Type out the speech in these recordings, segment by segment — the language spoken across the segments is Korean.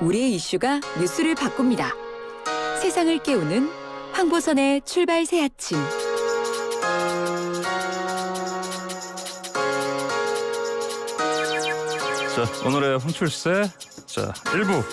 우리의 이슈가 뉴스를 바꿉니다. 세상을 깨우는 황보선의 출발 새 아침. 자, 오늘의 홍출세 1부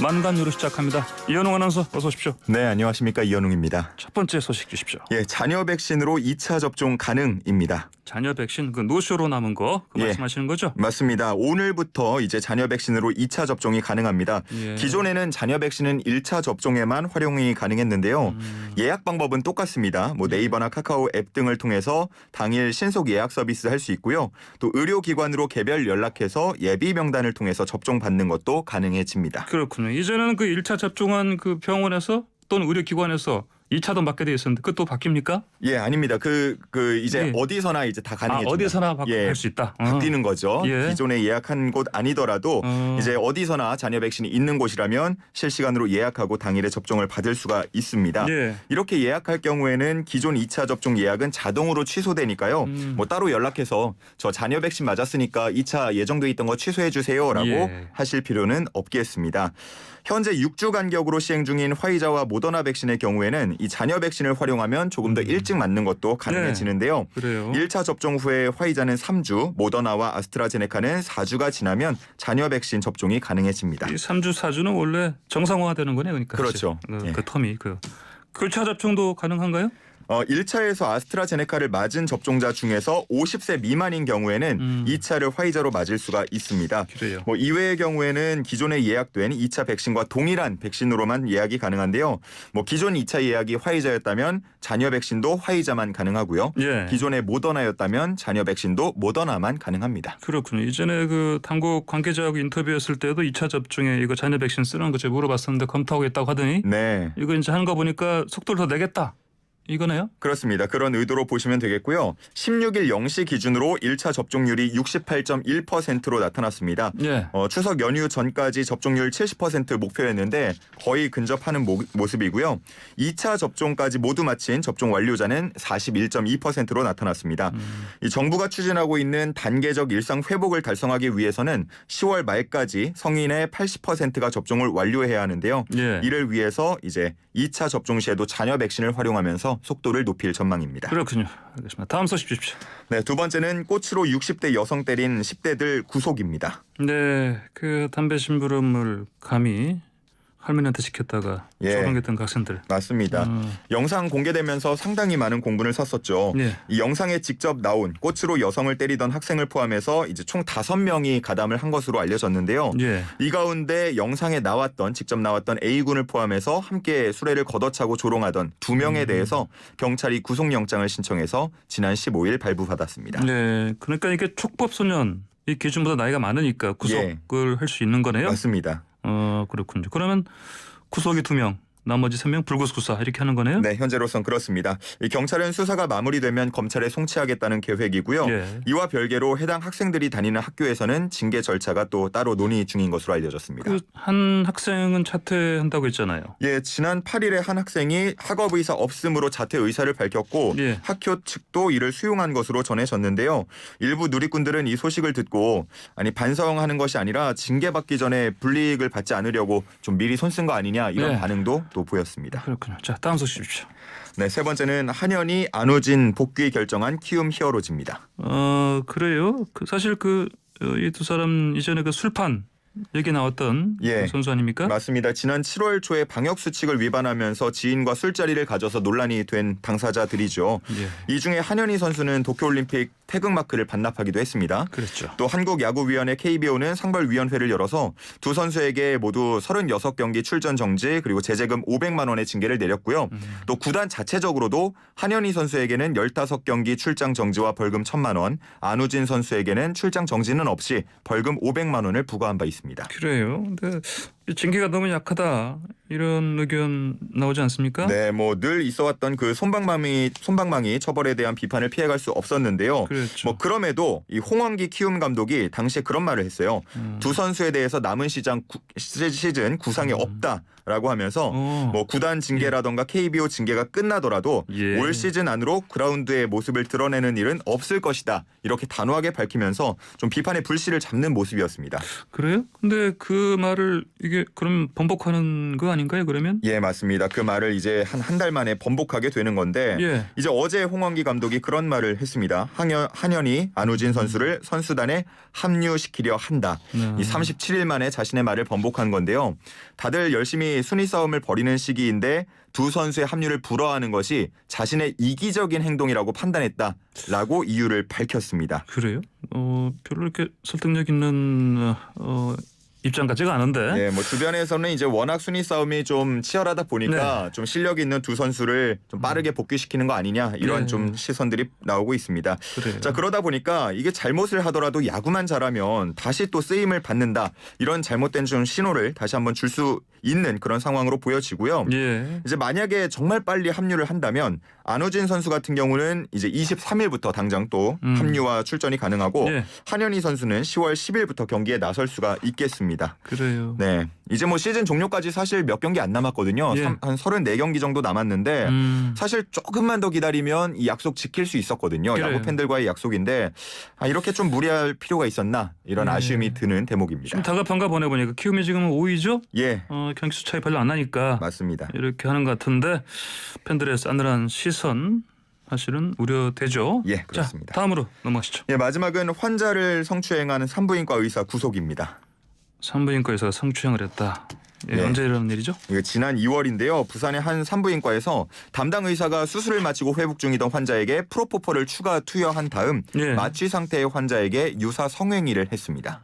만관유로 시작합니다. 이현웅 아나운서 어서 오십시오. 네, 안녕하십니까. 이현웅입니다. 첫 번째 소식 주십시오. 예, 자녀 백신으로 2차 접종 가능입니다. 자녀 백신 그 노쇼로 남은 거 그 말씀하시는 거죠? 맞습니다. 오늘부터 이제 자녀 백신으로 2차 접종이 가능합니다. 예. 기존에는 자녀 백신은 1차 접종에만 활용이 가능했는데요. 예약 방법은 똑같습니다. 네이버나 카카오 앱 등을 통해서 당일 신속 예약 서비스 할 수 있고요. 또 의료기관으로 개별 연락해서 예비 명단을 통해서 접종 받는 것도 가능해집니다. 그렇군요. 이제는 그 1차 접종한 그 병원에서 또는 의료기관에서 2차도 받게 돼 있었는데 그것도 바뀝니까? 예, 아닙니다. 이제 예. 어디서나 이제 다 가능해집니다. 어디서나 할 수 있다. 바뀌는 거죠. 예. 기존에 예약한 곳 아니더라도 이제 어디서나 자녀 백신이 있는 곳이라면 실시간으로 예약하고 당일에 접종을 받을 수가 있습니다. 예. 이렇게 예약할 경우에는 기존 2차 접종 예약은 자동으로 취소되니까요. 따로 연락해서 저 자녀 백신 맞았으니까 2차 예정돼 있던 거 취소해 주세요라고 예. 하실 필요는 없겠습니다. 현재 6주 간격으로 시행 중인 화이자와 모더나 백신의 경우에는 이 자녀 백신을 활용하면 조금 더 일찍 맞는 것도 가능해지는데요. 그래요. 1차 접종 후에 화이자는 3주, 모더나와 아스트라제네카는 4주가 지나면 자녀 백신 접종이 가능해집니다. 이 3주 4주는 원래 정상화되는 거네요. 그러니까 그렇죠. 사실. 예. 그 텀이 그 1차 접종도 가능한가요? 1차에서 아스트라제네카를 맞은 접종자 중에서 50세 미만인 경우에는 2차를 화이자로 맞을 수가 있습니다. 그래요. 이외의 경우에는 기존에 예약된 2차 백신과 동일한 백신으로만 예약이 가능한데요. 기존 2차 예약이 화이자였다면 자녀 백신도 화이자만 가능하고요. 예. 기존의 모더나였다면 자녀 백신도 모더나만 가능합니다. 그렇군요. 이전에 그 당국 관계자하고 인터뷰했을 때도 2차 접종에 이거 자녀 백신 쓰는 거 제가 물어봤었는데 검토하고 있다고 하더니 네. 이거 이제 하는 거 보니까 속도를 더 내겠다. 이거네요? 그렇습니다. 그런 의도로 보시면 되겠고요. 16일 0시 기준으로 1차 접종률이 68.1%로 나타났습니다. 예. 추석 연휴 전까지 접종률 70% 목표였는데 거의 근접하는 모습이고요. 2차 접종까지 모두 마친 접종 완료자는 41.2%로 나타났습니다. 이 정부가 추진하고 있는 단계적 일상 회복을 달성하기 위해서는 10월 말까지 성인의 80%가 접종을 완료해야 하는데요. 예. 이를 위해서 이제 2차 접종 시에도 자녀 백신을 활용하면서 속도를 높일 전망입니다. 그렇군요. 알겠습니다. 다음 소식 주십시오. 네, 두 번째는 꽃으로 60대 여성 때린 10대들 구속입니다. 네, 그 담배 심부름을 감히 할머니한테 시켰다가 예. 조롱했던 그 학생들. 맞습니다. 영상 공개되면서 상당히 많은 공분을 샀었죠. 네. 이 영상에 직접 나온 꽃으로 여성을 때리던 학생을 포함해서 이제 총 5명이 가담을 한 것으로 알려졌는데요. 예. 이 가운데 영상에 직접 나왔던 A군을 포함해서 함께 수레를 걷어차고 조롱하던 2명에 대해서 경찰이 구속영장을 신청해서 지난 15일 발부받았습니다. 네, 그러니까 이게 촉법 소년 이 기준보다 나이가 많으니까 구속을 할 수 있는 거네요. 맞습니다. 그렇군요. 그러면 구속이 2명, 나머지 3명 불구속 수사 이렇게 하는 거네요? 네, 현재로선 그렇습니다. 이 경찰은 수사가 마무리되면 검찰에 송치하겠다는 계획이고요. 예. 이와 별개로 해당 학생들이 다니는 학교에서는 징계 절차가 또 따로 논의 중인 것으로 알려졌습니다. 그 한 학생은 자퇴한다고 했잖아요. 예, 지난 8일에 한 학생이 학업 의사 없음으로 자퇴 의사를 밝혔고 예. 학교 측도 이를 수용한 것으로 전해졌는데요. 일부 누리꾼들은 이 소식을 듣고 반성하는 것이 아니라 징계받기 전에 불이익을 받지 않으려고 좀 미리 손쓴 거 아니냐 이런 네. 반응도 또 보였습니다. 그렇군요. 자, 다음 소식 주십시오. 네, 세 번째는 한현희, 안우진 복귀 결정한 키움 히어로즈입니다. 그래요. 사실 이 두 사람 이전에 그 술판 얘기 나왔던 예. 그 선수 아닙니까? 맞습니다. 지난 7월 초에 방역 수칙을 위반하면서 지인과 술자리를 가져서 논란이 된 당사자들이죠. 예. 이 중에 한현희 선수는 도쿄올림픽 태극마크를 반납하기도 했습니다. 그렇죠. 또 한국야구위원회 KBO는 상벌위원회를 열어서 두 선수에게 모두 36경기 출전 정지 그리고 제재금 500만 원의 징계를 내렸고요. 또 구단 자체적으로도 한현희 선수에게는 15경기 출장 정지와 벌금 1,000만 원, 안우진 선수에게는 출장 정지는 없이 벌금 500만 원을 부과한 바 있습니다. 그래요. 근데 이 징계가 너무 약하다 이런 의견 나오지 않습니까? 네, 늘 있어왔던 그 손방망이 처벌에 대한 비판을 피해갈 수 없었는데요. 그렇죠. 그럼에도 이 홍원기 키움 감독이 당시에 그런 말을 했어요. 두 선수에 대해서 남은 시즌 구상이 없다라고 하면서 구단 징계라던가 KBO 징계가 끝나더라도 예. 올 시즌 안으로 그라운드의 모습을 드러내는 일은 없을 것이다. 이렇게 단호하게 밝히면서 좀 비판의 불씨를 잡는 모습이었습니다. 그래요? 근데 그 말을 이게 이게 그럼 번복하는 거 아닌가요? 그러면? 예, 맞습니다. 그 말을 이제 한 달 만에 번복하게 되는 건데 예. 이제 어제 홍원기 감독이 그런 말을 했습니다. 한현이 안우진 선수를 선수단에 합류시키려 한다. 이 37일 만에 자신의 말을 번복한 건데요. 다들 열심히 순위 싸움을 벌이는 시기인데 두 선수의 합류를 불허하는 것이 자신의 이기적인 행동이라고 판단했다라고 이유를 밝혔습니다. 그래요? 별로 이렇게 설득력 있는 입장 같지가 않은데. 예, 뭐 주변에서는 이제 워낙 순위 싸움이 좀 치열하다 보니까 좀 실력 있는 두 선수를 좀 빠르게 복귀시키는 거 아니냐 이런 좀 시선들이 나오고 있습니다. 그래요. 자, 그러다 보니까 이게 잘못을 하더라도 야구만 잘하면 다시 또 쓰임을 받는다. 이런 잘못된 좀 신호를 다시 한번 줄 수 있는 그런 상황으로 보여지고요. 예. 이제 만약에 정말 빨리 합류를 한다면 안우진 선수 같은 경우는 이제 23일부터 당장 또 합류와 출전이 가능하고 예. 한현희 선수는 10월 10일부터 경기에 나설 수가 있겠습니다. 그래요. 네, 이제 뭐 시즌 종료까지 사실 몇 경기 안 남았거든요. 예. 한 34경기 정도 남았는데 사실 조금만 더 기다리면 이 약속 지킬 수 있었거든요. 그래요. 야구 팬들과의 약속인데 이렇게 좀 무리할 필요가 있었나 이런 아쉬움이 드는 대목입니다. 좀 다급한가 보내보니까 키움이 지금 5위죠? 예, 경기수 차이 별로 안 나니까 맞습니다. 이렇게 하는 것 같은데 팬들의 싸늘한 시선 사실은 우려되죠. 예, 그렇습니다. 자, 다음으로 넘어가시죠. 예, 마지막은 환자를 성추행하는 산부인과 의사 구속입니다. 산부인과 의사가 성추행을 했다. 예, 네. 언제 일어난 일이죠? 이거 지난 2월인데요. 부산의 한 산부인과에서 담당 의사가 수술을 마치고 회복 중이던 환자에게 프로포폴을 추가 투여한 다음 예. 마취 상태의 환자에게 유사 성행위를 했습니다.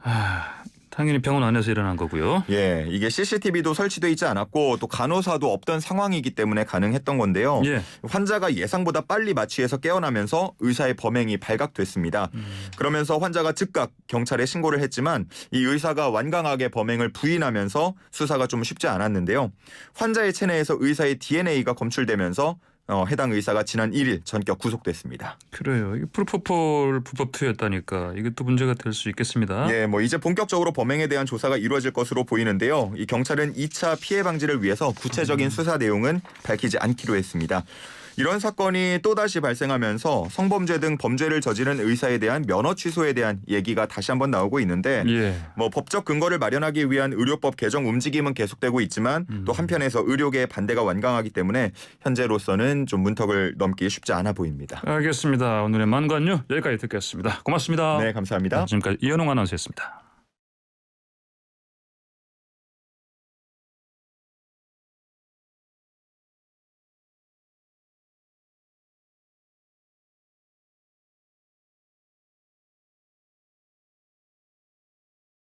당연히 병원 안에서 일어난 거고요. 예, 이게 CCTV도 설치돼 있지 않았고 또 간호사도 없던 상황이기 때문에 가능했던 건데요. 예. 환자가 예상보다 빨리 마취해서 깨어나면서 의사의 범행이 발각됐습니다. 그러면서 환자가 즉각 경찰에 신고를 했지만 이 의사가 완강하게 범행을 부인하면서 수사가 좀 쉽지 않았는데요. 환자의 체내에서 의사의 DNA가 검출되면서 해당 의사가 지난 1일 전격 구속됐습니다. 그래요. 이게 프로포폴 불법 투여했다니까 이게 또 문제가 될 수 있겠습니다. 예, 뭐 이제 본격적으로 범행에 대한 조사가 이루어질 것으로 보이는데요. 이 경찰은 2차 피해 방지를 위해서 구체적인 수사 내용은 밝히지 않기로 했습니다. 이런 사건이 또다시 발생하면서 성범죄 등 범죄를 저지른 의사에 대한 면허 취소에 대한 얘기가 다시 한번 나오고 있는데 예. 뭐 법적 근거를 마련하기 위한 의료법 개정 움직임은 계속되고 있지만 또 한편에서 의료계의 반대가 완강하기 때문에 현재로서는 좀 문턱을 넘기 쉽지 않아 보입니다. 알겠습니다. 오늘의 만관유 여기까지 듣겠습니다. 고맙습니다. 네, 감사합니다. 지금까지 이현웅 아나운서였습니다.